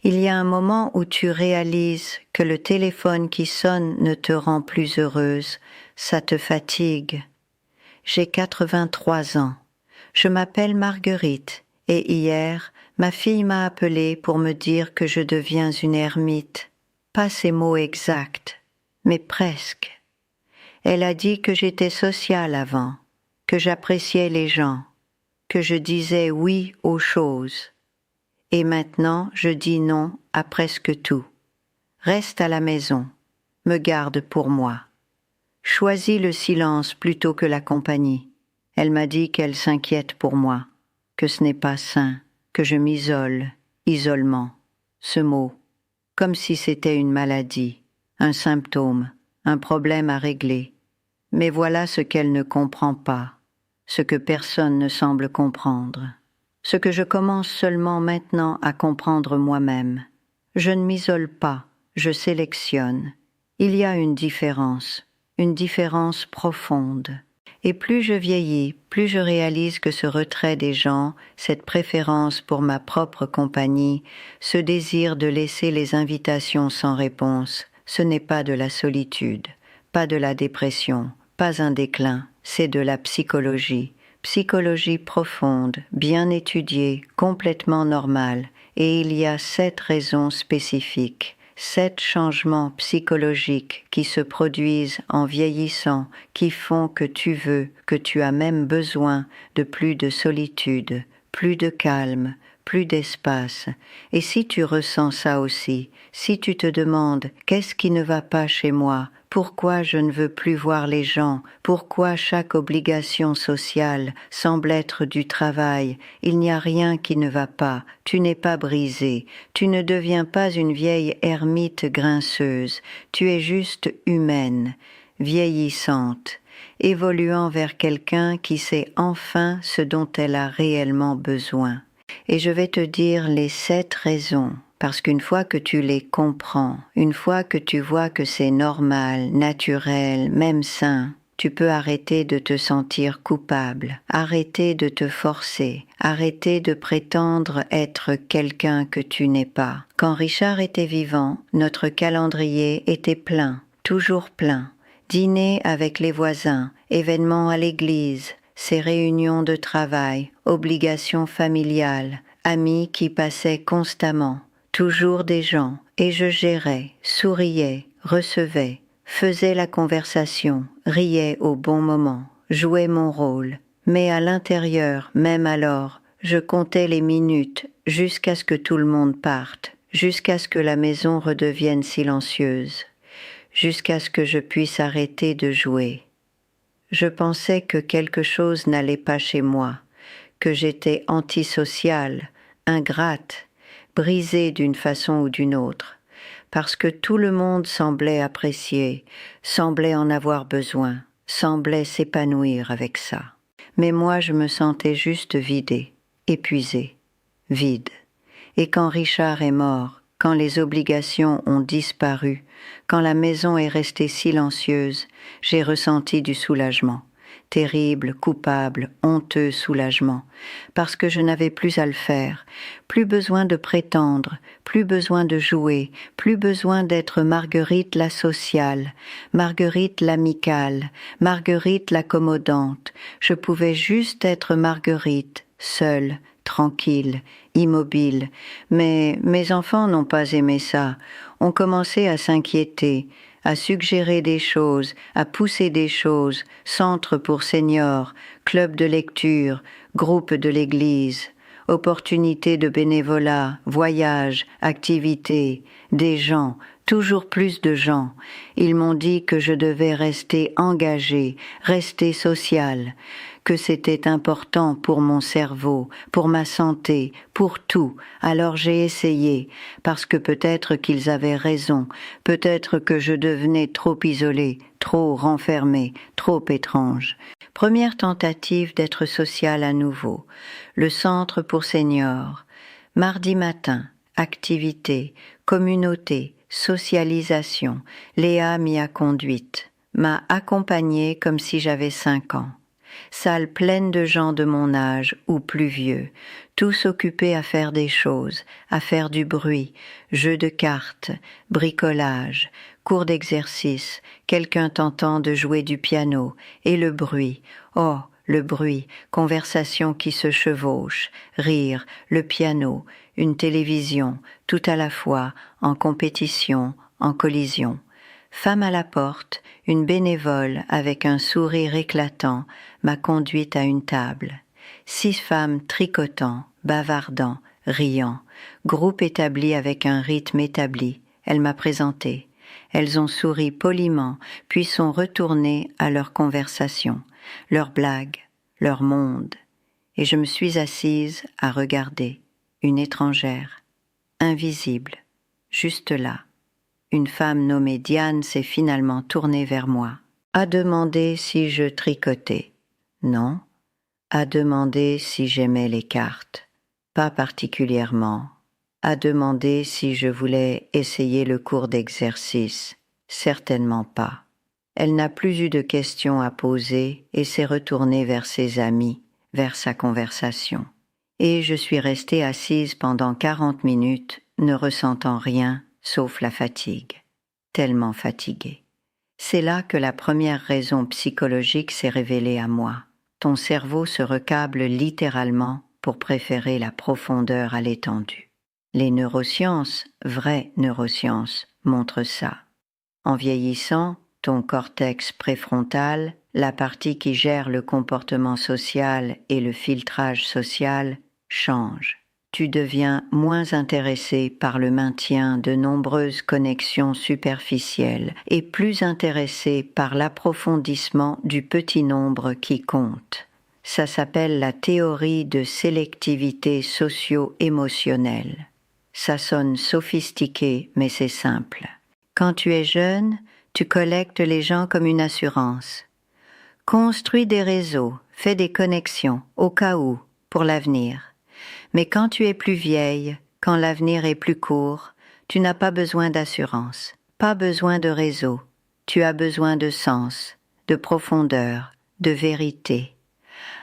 Il y a un moment où tu réalises que le téléphone qui sonne ne te rend plus heureuse, ça te fatigue. J'ai 83 ans. Je m'appelle Marguerite et hier, ma fille m'a appelée pour me dire que je deviens une ermite. Pas ces mots exacts, mais presque. Elle a dit que j'étais sociale avant, que j'appréciais les gens, que je disais oui aux choses. Et maintenant, je dis non à presque tout. Reste à la maison, me garde pour moi. Choisis le silence plutôt que la compagnie. Elle m'a dit qu'elle s'inquiète pour moi, que ce n'est pas sain, que je m'isole, isolement. Ce mot, comme si c'était une maladie, un symptôme, un problème à régler. Mais voilà ce qu'elle ne comprend pas, ce que personne ne semble comprendre, ce que je commence seulement maintenant à comprendre moi-même. Je ne m'isole pas, je sélectionne. Il y a une différence profonde. Et plus je vieillis, plus je réalise que ce retrait des gens, cette préférence pour ma propre compagnie, ce désir de laisser les invitations sans réponse, ce n'est pas de la solitude, pas de la dépression, pas un déclin, c'est de la psychologie. Psychologie profonde, bien étudiée, complètement normale, et il y a 7 raisons spécifiques. 7 changements psychologiques qui se produisent en vieillissant, qui font que tu veux, que tu as même besoin de plus de solitude, plus de calme, plus d'espace. Et si tu ressens ça aussi, si tu te demandes qu'est-ce qui ne va pas chez moi, pourquoi je ne veux plus voir les gens, pourquoi chaque obligation sociale semble être du travail, il n'y a rien qui ne va pas, tu n'es pas brisé, tu ne deviens pas une vieille ermite grinceuse, tu es juste humaine, vieillissante, évoluant vers quelqu'un qui sait enfin ce dont elle a réellement besoin. Et je vais te dire les 7 raisons. Parce qu'une fois que tu les comprends, une fois que tu vois que c'est normal, naturel, même sain, tu peux arrêter de te sentir coupable, arrêter de te forcer, arrêter de prétendre être quelqu'un que tu n'es pas. Quand Richard était vivant, notre calendrier était plein, toujours plein. Dîner avec les voisins, événements à l'église, ses réunions de travail, obligations familiales, amis qui passaient constamment. Toujours des gens, et je gérais, souriais, recevais, faisais la conversation, riais au bon moment, jouais mon rôle. Mais à l'intérieur, même alors, je comptais les minutes jusqu'à ce que tout le monde parte, jusqu'à ce que la maison redevienne silencieuse, jusqu'à ce que je puisse arrêter de jouer. Je pensais que quelque chose n'allait pas chez moi, que j'étais antisociale, ingrate, brisée d'une façon ou d'une autre, parce que tout le monde semblait apprécier, semblait en avoir besoin, semblait s'épanouir avec ça. Mais moi je me sentais juste vidée, épuisée, vide. Et quand Richard est mort, quand les obligations ont disparu, quand la maison est restée silencieuse, j'ai ressenti du soulagement. Terrible, coupable, honteux soulagement, parce que je n'avais plus à le faire, plus besoin de prétendre, plus besoin de jouer, plus besoin d'être Marguerite la sociale, Marguerite l'amicale, Marguerite l'accommodante. Je pouvais juste être Marguerite, seule, tranquille, immobile. Mais mes enfants n'ont pas aimé ça, ont commencé à s'inquiéter, à suggérer des choses, à pousser des choses, centre pour seniors, club de lecture, groupe de l'église, opportunités de bénévolat, voyages, activités, des gens, toujours plus de gens. Ils m'ont dit que je devais rester engagée, rester sociale, que c'était important pour mon cerveau, pour ma santé, pour tout. Alors j'ai essayé, parce que peut-être qu'ils avaient raison, peut-être que je devenais trop isolée, trop renfermée, trop étrange. Première tentative d'être sociale à nouveau. Le centre pour seniors. Mardi matin, activité, communauté, socialisation. Léa m'y a conduite, m'a accompagnée comme si j'avais 5 ans. salle pleine de gens de mon âge ou plus vieux, tous occupés à faire des choses, à faire du bruit, jeux de cartes, bricolage, cours d'exercice, quelqu'un tentant de jouer du piano, et le bruit, oh, le bruit, conversation qui se chevauche, rire, le piano, une télévision, tout à la fois, en compétition, en collision. Femme à la porte, une bénévole avec un sourire éclatant m'a conduite à une table. 6 femmes tricotant, bavardant, riant, groupe établi avec un rythme établi. Elle m'a présenté. Elles ont souri poliment, puis sont retournées à leur conversation, leurs blagues, leur monde. Et je me suis assise à regarder, une étrangère, invisible, juste là. Une femme nommée Diane s'est finalement tournée vers moi, a demandé si je tricotais. Non, a demandé si j'aimais les cartes. Pas particulièrement. A demandé si je voulais essayer le cours d'exercice. Certainement pas. Elle n'a plus eu de questions à poser et s'est retournée vers ses amis, vers sa conversation. Et je suis restée assise pendant 40 minutes, ne ressentant rien, sauf la fatigue. Tellement fatiguée. C'est là que la première raison psychologique s'est révélée à moi. Ton cerveau se recable littéralement pour préférer la profondeur à l'étendue. Les neurosciences, vraies neurosciences, montrent ça. En vieillissant, ton cortex préfrontal, la partie qui gère le comportement social et le filtrage social, change. Tu deviens moins intéressé par le maintien de nombreuses connexions superficielles et plus intéressé par l'approfondissement du petit nombre qui compte. Ça s'appelle la théorie de sélectivité socio-émotionnelle. Ça sonne sophistiqué, mais c'est simple. Quand tu es jeune, tu collectes les gens comme une assurance. Construis des réseaux, fais des connexions, au cas où, pour l'avenir. Mais quand tu es plus vieille, quand l'avenir est plus court, tu n'as pas besoin d'assurance, pas besoin de réseau. Tu as besoin de sens, de profondeur, de vérité.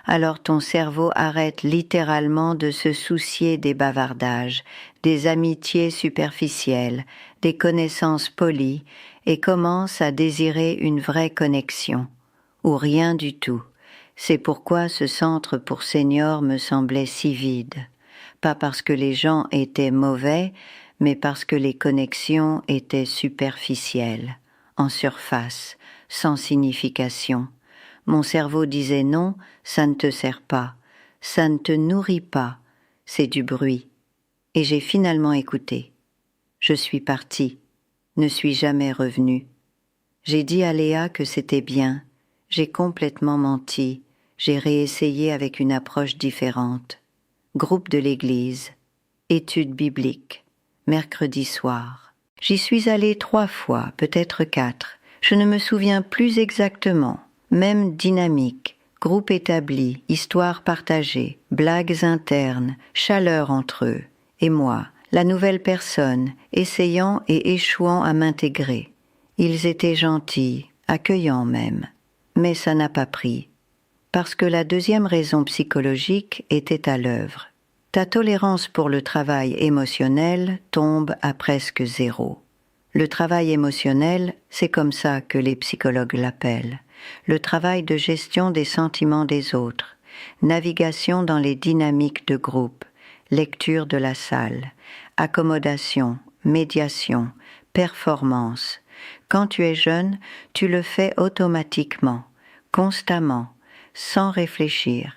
Alors ton cerveau arrête littéralement de se soucier des bavardages, des amitiés superficielles, des connaissances polies et commence à désirer une vraie connexion, ou rien du tout. C'est pourquoi ce centre pour seniors me semblait si vide. Pas parce que les gens étaient mauvais, mais parce que les connexions étaient superficielles, en surface, sans signification. Mon cerveau disait non, ça ne te sert pas, ça ne te nourrit pas, c'est du bruit. Et j'ai finalement écouté. Je suis partie, ne suis jamais revenue. J'ai dit à Léa que c'était bien, j'ai complètement menti, j'ai réessayé avec une approche différente. Groupe de l'église, études bibliques, mercredi soir. J'y suis allée 3 fois, peut-être 4. Je ne me souviens plus exactement. Même dynamique, groupe établi, histoire partagée, blagues internes, chaleur entre eux. Et moi, la nouvelle personne, essayant et échouant à m'intégrer. Ils étaient gentils, accueillants même. Mais ça n'a pas pris. Parce que la deuxième raison psychologique était à l'œuvre. Ta tolérance pour le travail émotionnel tombe à presque 0. Le travail émotionnel, c'est comme ça que les psychologues l'appellent. Le travail de gestion des sentiments des autres, navigation dans les dynamiques de groupe, lecture de la salle, accommodation, médiation, performance. Quand tu es jeune, tu le fais automatiquement, constamment, sans réfléchir,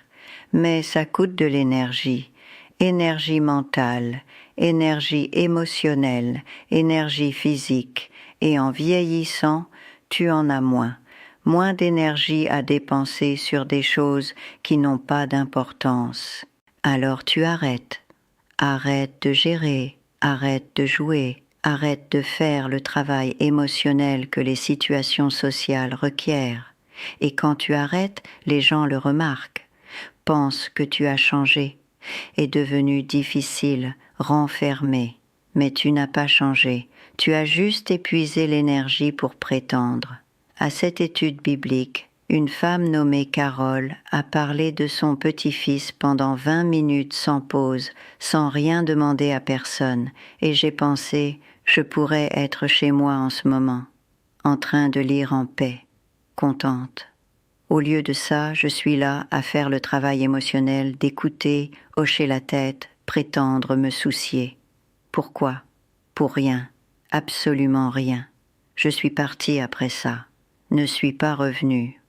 mais ça coûte de l'énergie, énergie mentale, énergie émotionnelle, énergie physique, et en vieillissant, tu en as moins d'énergie à dépenser sur des choses qui n'ont pas d'importance. Alors tu arrêtes de gérer, arrête de jouer, arrête de faire le travail émotionnel que les situations sociales requièrent. Et quand tu arrêtes, les gens le remarquent, pensent que tu as changé, est devenu difficile, renfermé. Mais tu n'as pas changé, tu as juste épuisé l'énergie pour prétendre. À cette étude biblique, une femme nommée Carole a parlé de son petit-fils pendant 20 minutes sans pause, sans rien demander à personne, et j'ai pensé, je pourrais être chez moi en ce moment, en train de lire en paix, contente. Au lieu de ça, je suis là à faire le travail émotionnel d'écouter, hocher la tête, prétendre me soucier. Pourquoi? Pour rien, absolument rien. Je suis partie après ça, ne suis pas revenue.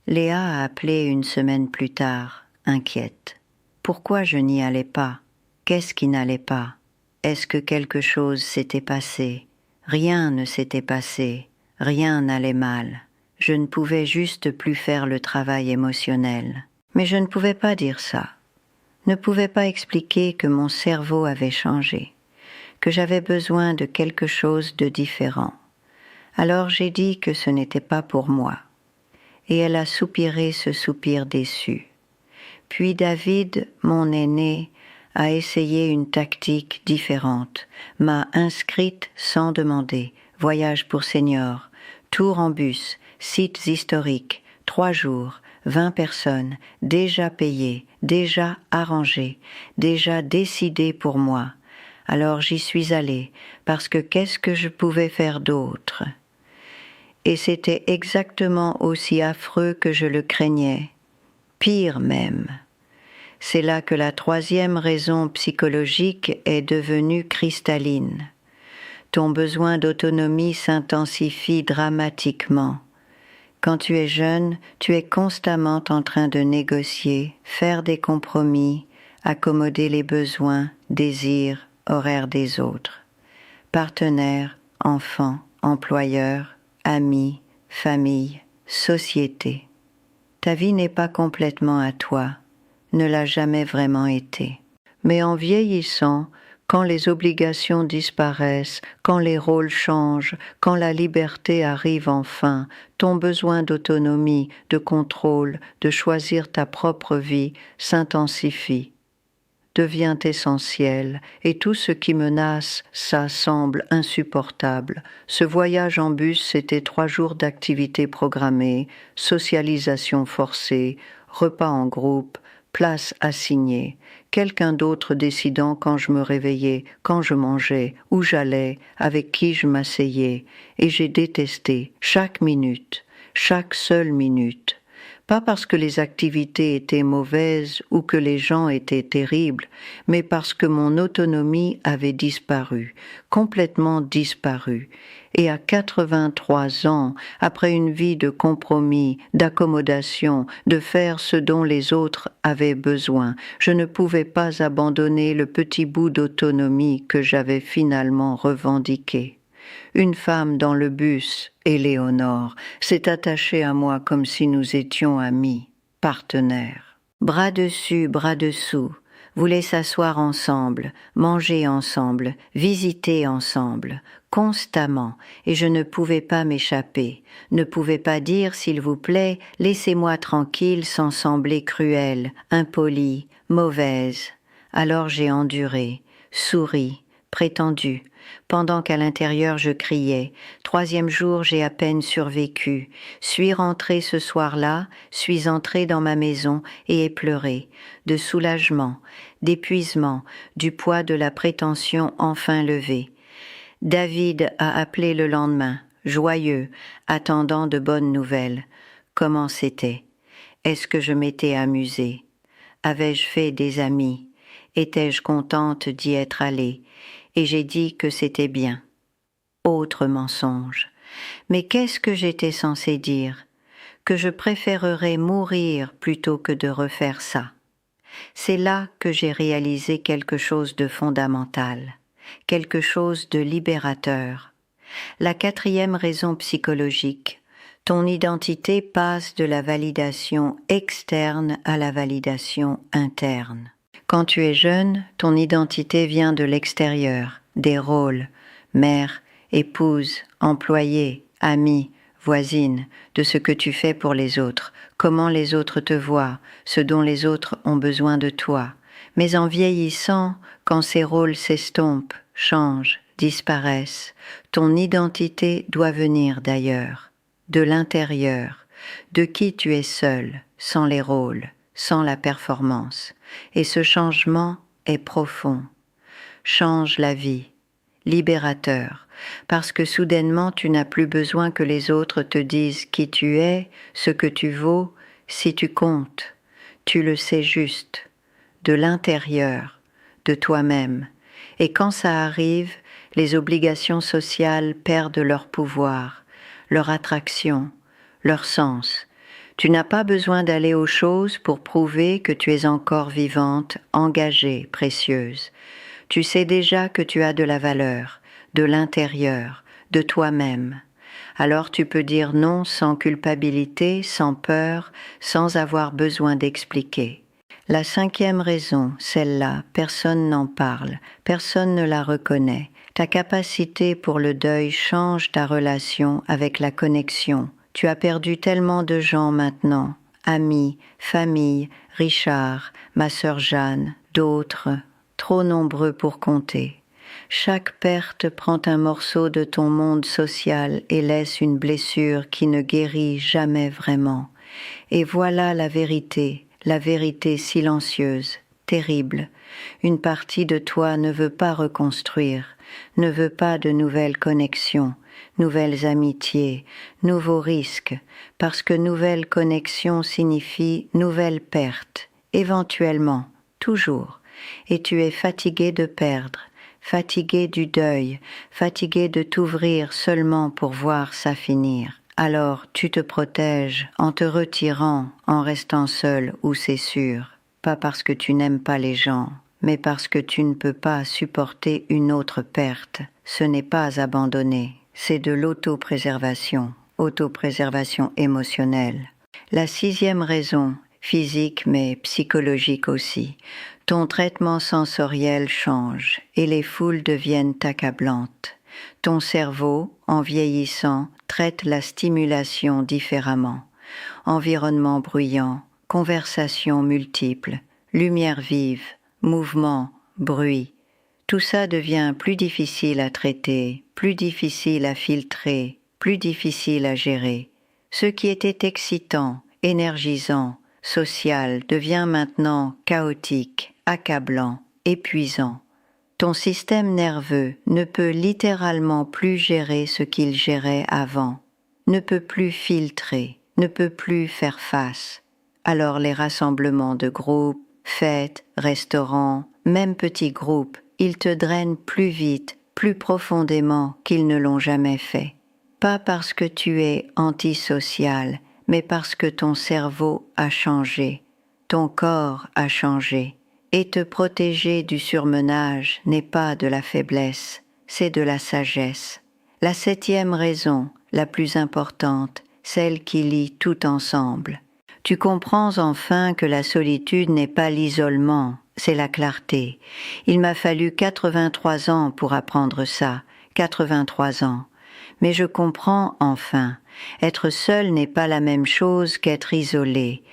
Léa a appelé une semaine plus tard, inquiète. Pourquoi je n'y allais pas? Qu'est-ce qui n'allait pas? Est-ce que quelque chose s'était passé? Rien ne s'était passé, rien n'allait mal. Je ne pouvais juste plus faire le travail émotionnel. Mais je ne pouvais pas dire ça. Ne pouvais pas expliquer que mon cerveau avait changé, que j'avais besoin de quelque chose de différent. Alors j'ai dit que ce n'était pas pour moi. Et elle a soupiré ce soupir déçu. Puis David, mon aîné, a essayé une tactique différente, m'a inscrite sans demander, voyage pour seniors, tour en bus, sites historiques, 3 jours, 20 personnes, déjà payées, déjà arrangées, déjà décidées pour moi. Alors j'y suis allée, parce que qu'est-ce que je pouvais faire d'autre ? Et c'était exactement aussi affreux que je le craignais, pire même. C'est là que la 3e raison psychologique est devenue cristalline. Ton besoin d'autonomie s'intensifie dramatiquement. Quand tu es jeune, tu es constamment en train de négocier, faire des compromis, accommoder les besoins, désirs, horaires des autres. Partenaires, enfants, employeurs, amis, famille, société. Ta vie n'est pas complètement à toi, ne l'a jamais vraiment été. Mais en vieillissant, quand les obligations disparaissent, quand les rôles changent, quand la liberté arrive enfin, ton besoin d'autonomie, de contrôle, de choisir ta propre vie s'intensifie, devient essentiel, et tout ce qui menace ça semble insupportable. Ce voyage en bus, c'était 3 jours d'activités programmées, socialisation forcée, repas en groupe, place assignée, quelqu'un d'autre décidant quand je me réveillais, quand je mangeais, où j'allais, avec qui je m'asseyais, et j'ai détesté chaque minute, chaque seule minute. Pas parce que les activités étaient mauvaises ou que les gens étaient terribles, mais parce que mon autonomie avait disparu, complètement disparu. Et à 83 ans, après une vie de compromis, d'accommodation, de faire ce dont les autres avaient besoin, je ne pouvais pas abandonner le petit bout d'autonomie que j'avais finalement revendiqué. Une femme dans le bus, Éléonore, s'est attachée à moi comme si nous étions amis, partenaires. Bras dessus, bras dessous, voulait s'asseoir ensemble, manger ensemble, visiter ensemble, constamment, et je ne pouvais pas m'échapper, ne pouvais pas dire, s'il vous plaît, laissez-moi tranquille sans sembler cruelle, impolie, mauvaise. Alors j'ai enduré, souri, prétendu, pendant qu'à l'intérieur je criais. 3e jour, j'ai à peine survécu. Suis rentrée ce soir-là, suis entrée dans ma maison et ai pleuré, de soulagement, d'épuisement, du poids de la prétention enfin levée. David a appelé le lendemain, joyeux, attendant de bonnes nouvelles. Comment c'était? Est-ce que je m'étais amusée? Avais-je fait des amis? Étais-je contente d'y être allée? Et j'ai dit que c'était bien. Autre mensonge. Mais qu'est-ce que j'étais censée dire? Que je préférerais mourir plutôt que de refaire ça. C'est là que j'ai réalisé quelque chose de fondamental, quelque chose de libérateur. La 4e raison psychologique. Ton identité passe de la validation externe à la validation interne. Quand tu es jeune, ton identité vient de l'extérieur, des rôles, mère, épouse, employée, amie, voisine, de ce que tu fais pour les autres, comment les autres te voient, ce dont les autres ont besoin de toi. Mais en vieillissant, quand ces rôles s'estompent, changent, disparaissent, ton identité doit venir d'ailleurs, de l'intérieur, de qui tu es seul, sans les rôles, sans la performance. Et ce changement est profond. Change la vie, libérateur, parce que soudainement tu n'as plus besoin que les autres te disent qui tu es, ce que tu vaux, si tu comptes. Tu le sais juste, de l'intérieur, de toi-même. Et quand ça arrive, les obligations sociales perdent leur pouvoir, leur attraction, leur sens. Tu n'as pas besoin d'aller aux choses pour prouver que tu es encore vivante, engagée, précieuse. Tu sais déjà que tu as de la valeur, de l'intérieur, de toi-même. Alors tu peux dire non sans culpabilité, sans peur, sans avoir besoin d'expliquer. La 5e raison, celle-là, personne n'en parle, personne ne la reconnaît. Ta capacité pour le deuil change ta relation avec la connexion. Tu as perdu tellement de gens maintenant, amis, famille, Richard, ma sœur Jeanne, d'autres, trop nombreux pour compter. Chaque perte prend un morceau de ton monde social et laisse une blessure qui ne guérit jamais vraiment. Et voilà la vérité silencieuse, terrible. Une partie de toi ne veut pas reconstruire, ne veut pas de nouvelles connexions, nouvelles amitiés, nouveaux risques, parce que nouvelle connexion signifie nouvelle perte, éventuellement, toujours. Et tu es fatigué de perdre, fatigué du deuil, fatigué de t'ouvrir seulement pour voir ça finir. Alors tu te protèges en te retirant, en restant seul où c'est sûr, pas parce que tu n'aimes pas les gens, mais parce que tu ne peux pas supporter une autre perte. Ce n'est pas abandonner, c'est de l'autopréservation, autopréservation émotionnelle. La 6e raison, physique mais psychologique aussi, ton traitement sensoriel change et les foules deviennent accablantes. Ton cerveau, en vieillissant, traite la stimulation différemment. Environnement bruyant, conversations multiples, lumière vive, mouvement, bruit. Tout ça devient plus difficile à traiter, plus difficile à filtrer, plus difficile à gérer. Ce qui était excitant, énergisant, social devient maintenant chaotique, accablant, épuisant. Ton système nerveux ne peut littéralement plus gérer ce qu'il gérait avant, ne peut plus filtrer, ne peut plus faire face. Alors les rassemblements de groupes, fêtes, restaurants, même petits groupes, ils te drainent plus vite, plus profondément qu'ils ne l'ont jamais fait. Pas parce que tu es antisocial, mais parce que ton cerveau a changé, ton corps a changé. Et te protéger du surmenage n'est pas de la faiblesse, c'est de la sagesse. La 7e raison, la plus importante, celle qui lie tout ensemble. Tu comprends enfin que la solitude n'est pas l'isolement, c'est la clarté. Il m'a fallu 83 ans pour apprendre ça, 83 ans. Mais je comprends enfin. Être seul n'est pas la même chose qu'être isolé.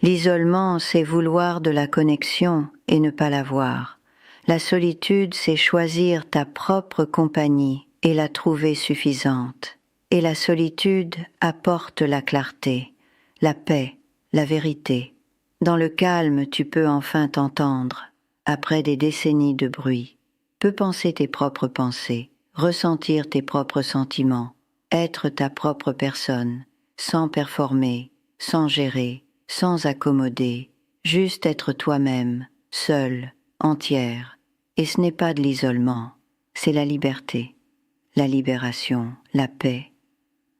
L'isolement, c'est vouloir de la connexion et ne pas l'avoir. La solitude, c'est choisir ta propre compagnie et la trouver suffisante. Et la solitude apporte la clarté, la paix, la vérité. Dans le calme, tu peux enfin t'entendre, après des décennies de bruit. Peux penser tes propres pensées, ressentir tes propres sentiments, être ta propre personne, sans performer, sans gérer, sans accommoder, juste être toi-même, seule, entière. Et ce n'est pas de l'isolement, c'est la liberté, la libération, la paix.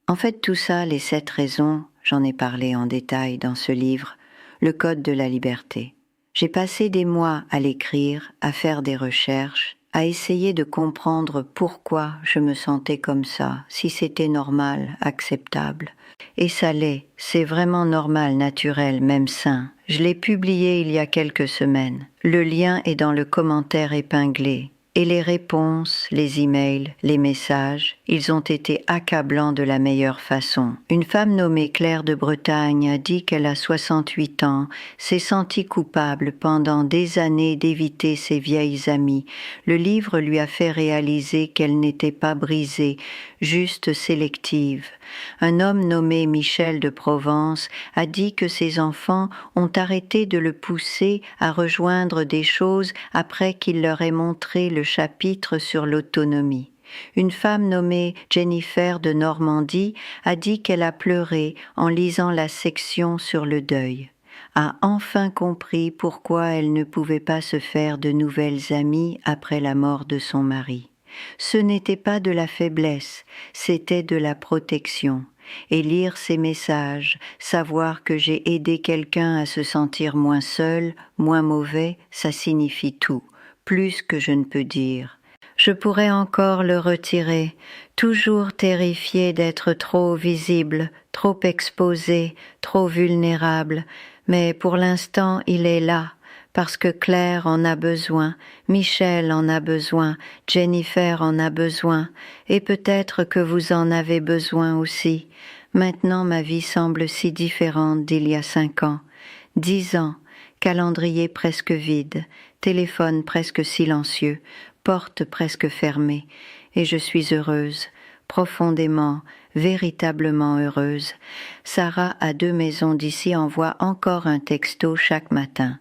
En fait, tout ça, les 7 raisons, j'en ai parlé en détail dans ce livre, Le Code de la liberté. J'ai passé des mois à l'écrire, à faire des recherches, à essayer de comprendre pourquoi je me sentais comme ça, si c'était normal, acceptable. Et ça l'est, c'est vraiment normal, naturel, même sain. Je l'ai publié il y a quelques semaines. Le lien est dans le commentaire épinglé. Et les réponses, les emails, les messages, ils ont été accablants de la meilleure façon. Une femme nommée Claire de Bretagne a dit qu'elle a 68 ans, s'est sentie coupable pendant des années d'éviter ses vieilles amies. Le livre lui a fait réaliser qu'elle n'était pas brisée, juste sélective. Un homme nommé Michel de Provence a dit que ses enfants ont arrêté de le pousser à rejoindre des choses après qu'il leur ait montré le chapitre sur l'autonomie. Une femme nommée Jennifer de Normandie a dit qu'elle a pleuré en lisant la section sur le deuil, a enfin compris pourquoi elle ne pouvait pas se faire de nouvelles amies après la mort de son mari. Ce n'était pas de la faiblesse, c'était de la protection. Et lire ces messages, savoir que j'ai aidé quelqu'un à se sentir moins seul, moins mauvais, ça signifie tout, plus que je ne peux dire. Je pourrais encore le retirer, toujours terrifié d'être trop visible, trop exposé, trop vulnérable, mais pour l'instant il est là, parce que Claire en a besoin, Michel en a besoin, Jennifer en a besoin, et peut-être que vous en avez besoin aussi. Maintenant ma vie semble si différente d'il y a 5 ans, 10 ans, calendrier presque vide, téléphone presque silencieux, porte presque fermée, et je suis heureuse, profondément, véritablement heureuse. Sarah à 2 maisons d'ici envoie encore un texto chaque matin.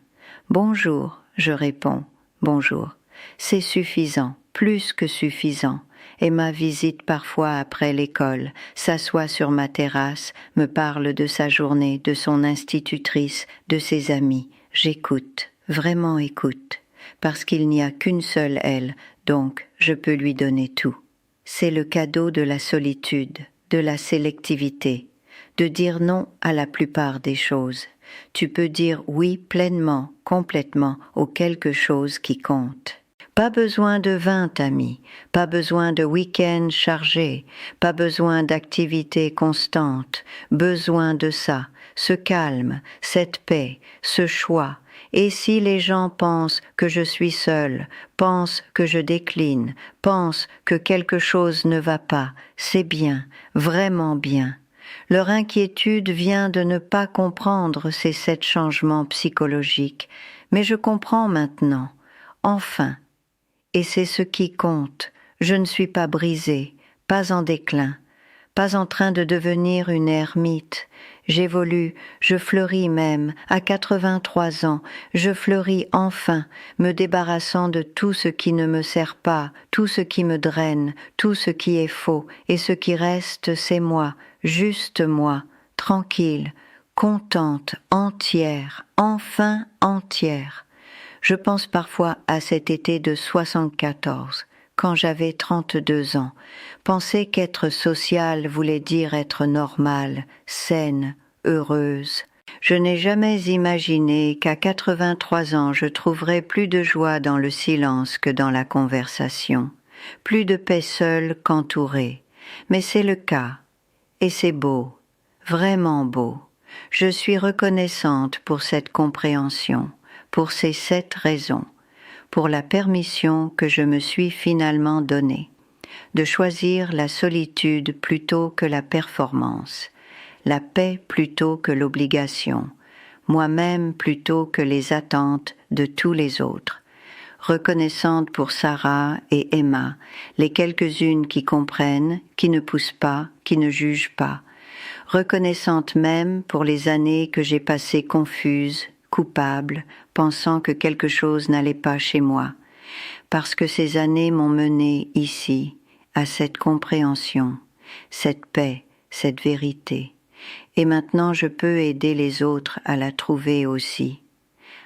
Bonjour, je réponds, bonjour. C'est suffisant, plus que suffisant. Emma visite parfois après l'école, s'assoit sur ma terrasse, me parle de sa journée, de son institutrice, de ses amis. J'écoute, vraiment écoute, parce qu'il n'y a qu'une seule elle, donc je peux lui donner tout. C'est le cadeau de la solitude, de la sélectivité, de dire non à la plupart des choses. Tu peux dire oui pleinement, complètement, aux quelque chose qui compte. Pas besoin de 20 amis, pas besoin de week-ends chargés, pas besoin d'activités constantes, besoin de ça, ce calme, cette paix, ce choix. Et si les gens pensent que je suis seule, pensent que je décline, pensent que quelque chose ne va pas, c'est bien, vraiment bien. Leur inquiétude vient de ne pas comprendre ces 7 changements psychologiques, mais je comprends maintenant, enfin. Et c'est ce qui compte, je ne suis pas brisée, pas en déclin, pas en train de devenir une ermite. J'évolue, je fleuris même, à 83 ans, je fleuris enfin, me débarrassant de tout ce qui ne me sert pas, tout ce qui me draine, tout ce qui est faux, et ce qui reste, c'est moi, juste moi, tranquille, contente, entière, enfin entière. Je pense parfois à cet été de 74, quand j'avais 32 ans. Penser qu'être sociale voulait dire être normale, saine, heureuse. Je n'ai jamais imaginé qu'à 83 ans je trouverais plus de joie dans le silence que dans la conversation, plus de paix seule qu'entourée. Mais c'est le cas, et c'est beau, vraiment beau. Je suis reconnaissante pour cette compréhension, pour ces 7 raisons, pour la permission que je me suis finalement donnée, de choisir la solitude plutôt que la performance, la paix plutôt que l'obligation, moi-même plutôt que les attentes de tous les autres, reconnaissante pour Sarah et Emma, les quelques-unes qui comprennent, qui ne poussent pas, qui ne jugent pas, reconnaissante même pour les années que j'ai passées confuses, coupable, pensant que quelque chose n'allait pas chez moi, parce que ces années m'ont menée ici, à cette compréhension, cette paix, cette vérité, et maintenant je peux aider les autres à la trouver aussi,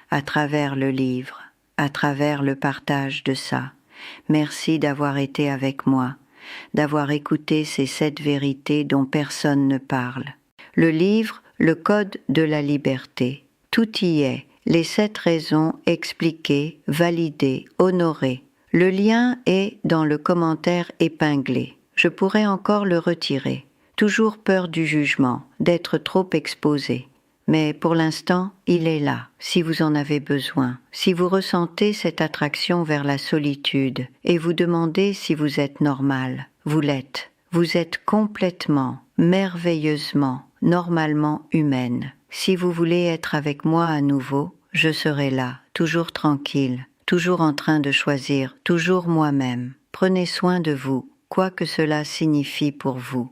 à travers le livre, à travers le partage de ça. Merci d'avoir été avec moi, d'avoir écouté ces 7 vérités dont personne ne parle. Le livre, le code de la liberté. Tout y est, les 7 raisons expliquées, validées, honorées. Le lien est dans le commentaire épinglé. Je pourrais encore le retirer. Toujours peur du jugement, d'être trop exposé. Mais pour l'instant, il est là, si vous en avez besoin. Si vous ressentez cette attraction vers la solitude et vous demandez si vous êtes normal, vous l'êtes. Vous êtes complètement, merveilleusement, normalement humaine. Si vous voulez être avec moi à nouveau, je serai là, toujours tranquille, toujours en train de choisir, toujours moi-même. Prenez soin de vous, quoi que cela signifie pour vous.